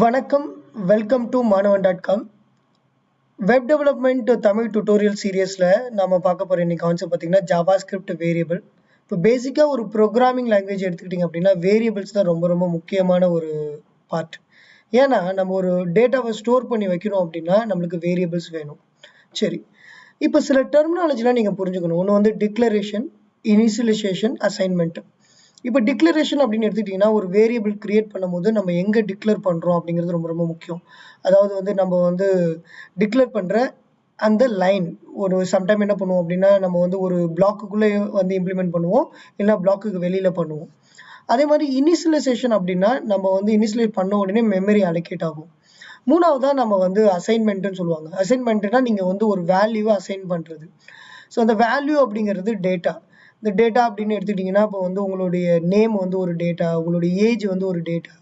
வணக்கம், welcome to மாணவன்.com. Web development Tamil tutorial சீரியஸ்ல நாம பார்க்க போற இன்னைக்கு கான்செப்ட் பார்த்தீங்கன்னா ஜாவாஸ்கிரிப்ட் வேரியபிள். இப்போ பேசிக்கா ஒரு ப்ரோக்ராமிங் லாங்குவேஜ் எடுத்துக்கிட்டீங்க அப்படின்னா வேரியபிள்ஸ் தான் ரொம்ப ரொம்ப முக்கியமான ஒரு பார்ட். ஏன்னா நம்ம ஒரு டேட்டாவை ஸ்டோர் பண்ணி வைக்கணும் அப்படின்னா நம்மளுக்கு வேரியபிள்ஸ் வேணும். சரி, இப்போ சில டெர்மினாலஜிலாம் நீங்க புரிஞ்சுக்கணும். ஒன்று வந்து டிக்ளரேஷன், இனிஷியலைசேஷன், அசைன்மெண்ட். இப்போ டிக்ளரேஷன் அப்படின்னு எடுத்துக்கிட்டிங்கன்னா ஒரு வேரியபிள் கிரியேட் பண்ணும்போது நம்ம எங்கே டிக்ளேர் பண்ணுறோம் அப்படிங்கிறது ரொம்ப ரொம்ப முக்கியம். அதாவது வந்து நம்ம வந்து டிக்ளேர் பண்ணுற அந்த லைன் ஒரு சம்டைம் என்ன பண்ணுவோம் அப்படின்னா நம்ம வந்து ஒரு பிளாக்குக்குள்ளே வந்து இம்ப்ளிமெண்ட் பண்ணுவோம், இல்லைன்னா பிளாக்குக்கு வெளியில் பண்ணுவோம். அதே மாதிரி இனிஷியலைசேஷன் அப்படின்னா நம்ம வந்து இனிஷியலைஸ் பண்ண உடனே மெமரி அலோகேட் ஆகும். மூணாவதாக நம்ம வந்து அசைன்மெண்ட்டுன்னு சொல்லுவாங்க. அசைன்மெண்ட்னா நீங்கள் வந்து ஒரு வேல்யூவை அசைன் பண்ணுறது. ஸோ அந்த வேல்யூ அப்படிங்கிறது டேட்டா. இந்த டேட்டா அப்படின்னு எடுத்துக்கிட்டிங்கன்னா இப்போ வந்து உங்களுடைய நேம் வந்து ஒரு டேட்டா, உங்களுடைய ஏஜ் வந்து ஒரு டேட்டா,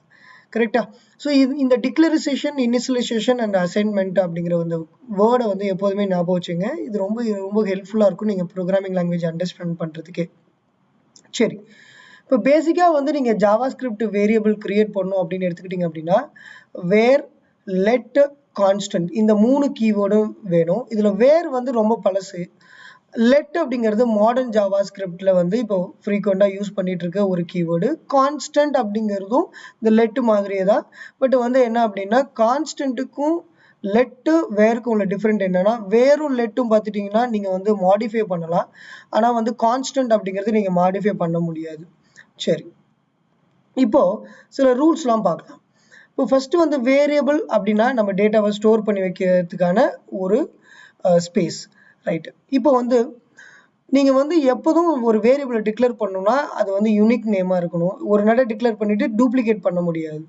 கரெக்டா? ஸோ இந்த டிக்ளரைசேஷன், இனிஷியலைசேஷன் அண்ட் அசைன்மெண்ட் அப்படிங்கிற அந்த வேர்டை வந்து எப்போதுமே ஞாபகம் வச்சுங்க. இது ரொம்ப ரொம்ப ஹெல்ப்ஃபுல்லாக இருக்கும் நீங்கள் ப்ரோக்ராமிங் லாங்குவேஜ் அண்டர்ஸ்டாண்ட் பண்ணுறதுக்கே. சரி, இப்போ பேசிக்காக வந்து நீங்கள் ஜாவாஸ்கிரிப்ட் வேரியபிள் கிரியேட் பண்ணணும் அப்படின்னு எடுத்துக்கிட்டிங்க அப்படின்னா வேர், லெட், கான்ஸ்டன்ட் இந்த 3 கீவேர்டும் வேணும். இதில் வேர் வந்து ரொம்ப பழசு. லெட் அப்படிங்கிறது மாடர்ன் ஜாவாஸ்கிரிப்டில் வந்து இப்போ ஃப்ரீக்வெண்ட்டாக யூஸ் பண்ணிட்டு இருக்க ஒரு கீவேர்டு. கான்ஸ்டன்ட் அப்படிங்கிறதும் இந்த லெட்டு மாதிரியே தான். பட் வந்து என்ன அப்படின்னா கான்ஸ்டன்ட்டுக்கும் லெட்டு வேருக்கும் உள்ள டிஃப்ரெண்ட் என்னன்னா வேரும் லெட்டும் பார்த்துட்டிங்கன்னா நீங்கள் வந்து மாடிஃபை பண்ணலாம், ஆனால் வந்து கான்ஸ்டன்ட் அப்படிங்கிறது நீங்கள் மாடிஃபை பண்ண முடியாது. சரி, இப்போ சில ரூல்ஸ்லாம் பார்க்கலாம். இப்போ ஃபர்ஸ்ட் வந்து வேரியபிள் அப்படின்னா நம்ம டேட்டாவை ஸ்டோர் பண்ணி வைக்கிறதுக்கான ஒரு ஸ்பேஸ், ரைட்? இப்போ வந்து நீங்கள் வந்து எப்போதும் ஒரு வேரியபிளை டிக்ளேர் பண்ணணும்னா அது வந்து யூனிக் நேமாக இருக்கணும். ஒரு நட டிக்ளேர் பண்ணிவிட்டு டூப்ளிகேட் பண்ண முடியாது.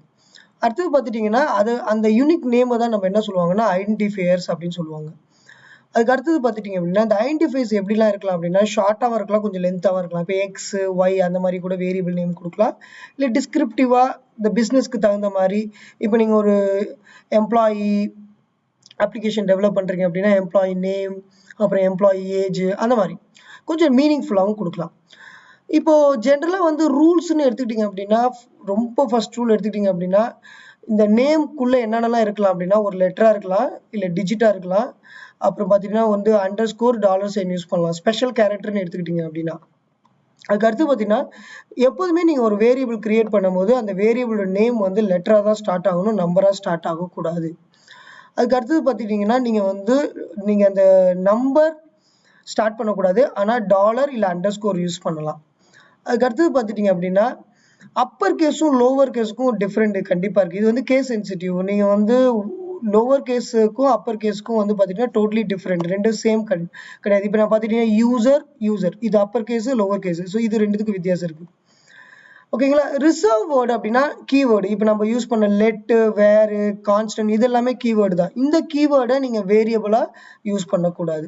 அடுத்தது பார்த்துட்டிங்கன்னா அந்த யூனிக் நேமை தான் நம்ம என்ன சொல்லுவாங்கன்னா ஐடென்டிஃபையர்ஸ் அப்படின்னு சொல்லுவாங்க. அதுக்கு அடுத்தது பார்த்துட்டிங்க அப்படின்னா இந்த ஐடென்டிஃபைஸ் எப்படிலாம் இருக்கலாம் அப்படின்னா ஷார்ட்டாகவும் இருக்கலாம், கொஞ்சம் லென்த்தாகவும் இருக்கலாம். இப்போ எக்ஸ், ஒய் அந்த மாதிரி கூட வேரியபிள் நேம் கொடுக்கலாம். இல்லை டிஸ்கிரிப்டிவாக இந்த பிஸ்னஸ்க்கு தகுந்த மாதிரி இப்போ நீங்கள் ஒரு எம்ப்ளாயி அப்ளிகேஷன் டெவலப் பண்ணுறீங்க அப்படின்னா எம்ப்ளாயி நேம், அப்புறம் எம்ப்ளாயி ஏஜ், அந்த மாதிரி கொஞ்சம் மீனிங்ஃபுல்லாகவும் கொடுக்கலாம். இப்போது ஜென்ரலாக வந்து ரூல்ஸ்ன்னு எடுத்துக்கிட்டிங்க அப்படின்னா ரொம்ப ஃபர்ஸ்ட் ரூல் எடுத்துக்கிட்டிங்க அப்படின்னா இந்த நேம்குள்ளே என்னென்னலாம் இருக்கலாம் அப்படின்னா ஒரு லெட்டராக இருக்கலாம், இல்லை டிஜிட்டாக இருக்கலாம், அப்புறம் பார்த்தீங்கன்னா வந்து $$ யூஸ் பண்ணலாம். ஸ்பெஷல் கேரக்டர்னு எடுத்துக்கிட்டிங்க அப்படின்னா அதுக்கு அடுத்து பார்த்தீங்கன்னா எப்போதுமே நீங்கள் ஒரு வேரியபிள் கிரியேட் பண்ணும்போது அந்த வேரியபிளோட நேம் வந்து லெட்டராக தான் ஸ்டார்ட் ஆகணும், நம்பராக ஸ்டார்ட் ஆகக்கூடாது. அதுக்கு அடுத்தது பார்த்துக்கிட்டிங்கன்னா நீங்கள் அந்த நம்பர் ஸ்டார்ட் பண்ணக்கூடாது, ஆனால் டாலர் இல்லை $_ யூஸ் பண்ணலாம். அதுக்கு அடுத்தது பார்த்துட்டிங்க அப்படின்னா அப்பர் கேஸும் லோவர் கேஸுக்கும் டிஃப்ரெண்ட் கண்டிப்பாக இருக்குது. இது வந்து கேஸ் சென்சிட்டிவ். நீங்கள் வந்து லோவர் கேஸுக்கும் அப்பர் கேஸுக்கும் வந்து பார்த்தீங்கன்னா டோட்டலி டிஃப்ரெண்ட், ரெண்டும் சேம் கிடையாது. இப்போ நான் பார்த்துட்டிங்கன்னா யூசர் இது upper case, lower case. So இது ரெண்டுத்துக்கும் வித்தியாசம் இருக்குது. ஓகேங்களா? ரிசர்வ் வேர்டு அப்படின்னா கீவேர்டு. இப்போ நம்ம யூஸ் பண்ண லெட்டு, வேரு, கான்ஸ்டன்ட் இது எல்லாமே கீவேர்டு தான். இந்த கீவேர்டை நீங்கள் வேரியபிளாக யூஸ் பண்ணக்கூடாது.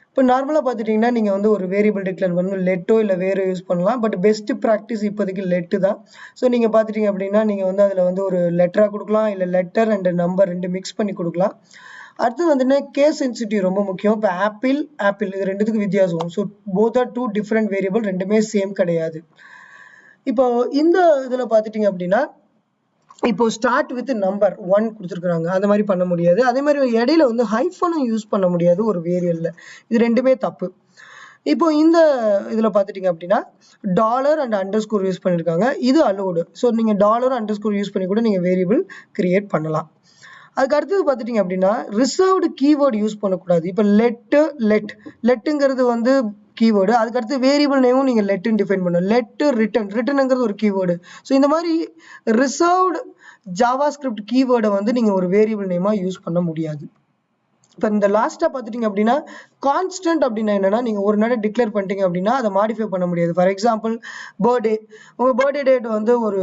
இப்போ நார்மலாக பார்த்துட்டிங்கன்னா நீங்கள் வந்து ஒரு வேரியபிள் டிக்ளேர் பண்ணணும், லெட்டோ இல்லை வேறு யூஸ் பண்ணலாம். பட் பெஸ்ட் ப்ராக்டிஸ் இப்போதைக்கு லெட்டு தான். ஸோ நீங்கள் பார்த்துட்டிங்க அப்படின்னா நீங்கள் வந்து அதில் வந்து ஒரு லெட்டராக கொடுக்கலாம், இல்லை லெட்டர் அண்ட் நம்பர் ரெண்டு மிக்ஸ் பண்ணி கொடுக்கலாம். அடுத்து வந்துன்னா கேஸ் சென்சிட்டிவ் ரொம்ப முக்கியம். இப்போ ஆப்பிள் இது ரெண்டுத்துக்கும் வித்தியாசம். So both are 2 different variable, ரெண்டுமே சேம் கிடையாது. இப்போ இந்த இதில் பார்த்துட்டிங்க அப்படின்னா இப்போ ஸ்டார்ட் வித் நம்பர் 1 கொடுத்துருக்குறாங்க, அந்த மாதிரி பண்ண முடியாது. அதே மாதிரி இடையில வந்து ஹைஃபனும் யூஸ் பண்ண முடியாது ஒரு வேரியபிளில். இது ரெண்டுமே தப்பு. இப்போ இந்த இதில் பார்த்துட்டிங்க அப்படின்னா டாலர் அண்ட் $_ யூஸ் பண்ணியிருக்காங்க, இது அலோடு. ஸோ நீங்கள் டாலர் $_ யூஸ் பண்ணி கூட நீங்கள் வேரியபிள் கிரியேட் பண்ணலாம். அதுக்கு அடுத்தது பார்த்துட்டிங்க அப்படின்னா ரிசர்வ்டு கீவேர்டு யூஸ் பண்ணக்கூடாது. இப்போ லெட்டுங்கிறது வந்து கீவேர்டு. அதுக்கடுத்து வேரியபிள் நேமும் நீங்கள் லெட்டுன்னு டிஃபைன் பண்ணணும். ரிட்டனுங்கிறது ஒரு கீவேர்டு. ஸோ இந்த மாதிரி ரிசர்வ்டு ஜாவாஸ்கிரிப்ட் கீவேர்டை வந்து நீங்கள் ஒரு வேரியபிள் நேமாக யூஸ் பண்ண முடியாது. இப்போ இந்த லாஸ்ட்டாக பார்த்துட்டிங்க அப்படின்னா கான்ஸ்டன்ட் அப்படின்னா என்னென்னா நீங்கள் ஒரு நாள் டிக்ளேர் பண்ணிட்டீங்க அப்படின்னா அதை மாடிஃபை பண்ண முடியாது. ஃபார் எக்ஸாம்பிள் பர்த்டே, உங்கள் பர்த்டே டேட் வந்து ஒரு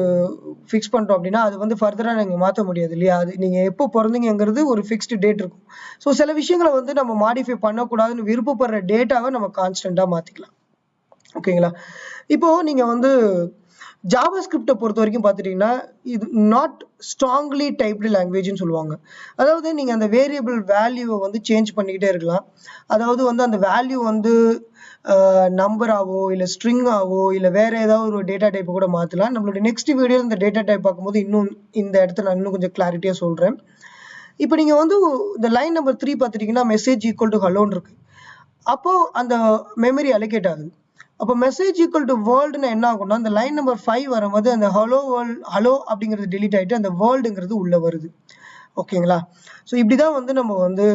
ஃபிக்ஸ் பண்ணுறோம் அப்படின்னா அது வந்து ஃபர்தராக நீங்கள் மாற்ற முடியாது இல்லையா? அது நீங்கள் எப்போ பிறந்தீங்கிறது ஒரு ஃபிக்ஸ்டு டேட் இருக்கும். ஸோ சில விஷயங்களை வந்து நம்ம மாடிஃபை பண்ணக்கூடாதுன்னு விருப்பப்படுற டேட்டாவை நம்ம கான்ஸ்டண்ட்டாக மாற்றிக்கலாம். ஓகேங்களா? இப்போது நீங்கள் வந்து ஜாவாஸ்கிரிப்டை பொறுத்த வரைக்கும் பார்த்துட்டிங்கன்னா இது நாட் ஸ்ட்ராங்லி டைப்டு லாங்குவேஜ்னு சொல்லுவாங்க. அதாவது நீங்கள் அந்த வேரியபிள் வேல்யூவை வந்து சேஞ்ச் பண்ணிக்கிட்டே இருக்கலாம். அதாவது வந்து அந்த வேல்யூ வந்து நம்பராகவோ இல்லை ஸ்ட்ரிங்காகவோ இல்லை வேறு ஏதாவது ஒரு டேட்டா டைப்பை கூட மாற்றலாம். நம்மளோட நெக்ஸ்ட் வீடியோ இந்த டேட்டா டைப் பார்க்கும்போது இன்னும் இந்த இடத்துல நான் இன்னும் கொஞ்சம் கிளாரிட்டியாக சொல்கிறேன். இப்போ நீங்கள் வந்து இந்த லைன் நம்பர் 3 பார்த்துட்டிங்கன்னா மெசேஜ் ஈக்குவல் டு ஹலோன்னு இருக்குது. அப்போது அந்த மெமரி அலோகேட் ஆகுது. அப்போ மெசேஜ் ஈக்குவல் டு வேர்ல்டுன்னு என்ன ஆகும்னா அந்த லைன் நம்பர் 5 வரும்போது அந்த ஹலோ அப்படிங்கிறது டெலீட் ஆகிட்டு அந்த வேர்ல்டுங்கிறது உள்ளே வருது. ஓகேங்களா? ஸோ இப்படி தான் வந்து நம்ம வந்து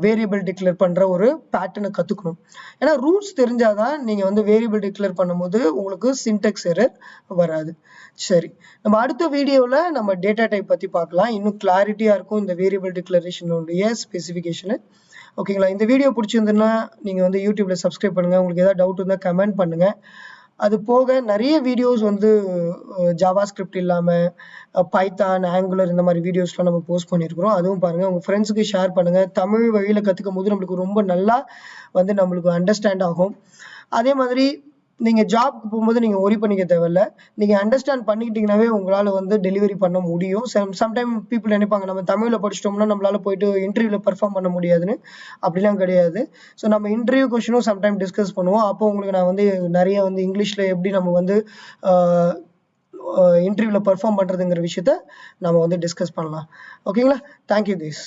வேரியபிள் டிக்ளேர் பண்ணுற ஒரு பேட்டர்னை கற்றுக்கணும். ஏன்னா ரூல்ஸ் தெரிஞ்சால் தான் நீங்கள் வந்து வேரியபிள் டிக்ளேர் பண்ணும்போது உங்களுக்கு சின்டெக்ஸ் எரர் வராது. சரி, நம்ம அடுத்த வீடியோவில் நம்ம டேட்டா டைப் பற்றி பார்க்கலாம். இன்னும் கிளாரிட்டியாக இருக்கும் இந்த வேரியபிள் டிக்ளரேஷனுடைய ஸ்பெசிஃபிகேஷனு. ஓகேங்களா? இந்த வீடியோ பிடிச்சிருந்துன்னா நீங்கள் வந்து யூடியூப்பில் சப்ஸ்கிரைப் பண்ணுங்கள். உங்களுக்கு ஏதாவது டவுட் இருந்தால் கமெண்ட் பண்ணுங்கள். அது போக நிறைய வீடியோஸ் வந்து ஜாவாஸ்கிரிப்ட் இல்லாமல் பைத்தான், ஆங்குலர் இந்த மாதிரி வீடியோஸ்லாம் நம்ம போஸ்ட் பண்ணியிருக்கிறோம். அதுவும் பாருங்கள், உங்கள் ஃப்ரெண்ட்ஸுக்கு ஷேர் பண்ணுங்கள். தமிழ் வழியில் கற்றுக்கும் போது நம்மளுக்கு ரொம்ப நல்லா வந்து நம்மளுக்கு அண்டர்ஸ்டாண்ட் ஆகும். அதே மாதிரி நீங்கள் ஜாப்க்கு போகும்போது நீங்கள் ஒரி பண்ணிக்க தேவையில்ல. நீங்கள் அண்டர்ஸ்டாண்ட் பண்ணிக்கிட்டீங்கன்னாவே உங்களால் வந்து டெலிவரி பண்ண முடியும். சம்டைம் பீப்புள் நினைப்பாங்க நம்ம தமிழில் படிச்சிட்டோம்னா நம்மளால் போயிட்டு இன்டர்வியூவில் பெர்ஃபார்ம் பண்ண முடியாதுன்னு. அப்படிலாம் கிடையாது. ஸோ நம்ம இன்டர்வியூ கொஷினும் சம்டைம் டிஸ்கஸ் பண்ணுவோம். அப்போ உங்களுக்கு நான் வந்து நிறைய வந்து இங்கிலீஷில் எப்படி நம்ம வந்து இன்டர்வியூவில் பெர்ஃபார்ம் பண்ணுறதுங்கிற விஷயத்த நம்ம வந்து டிஸ்கஸ் பண்ணலாம். ஓகேங்களா? Thank you guys.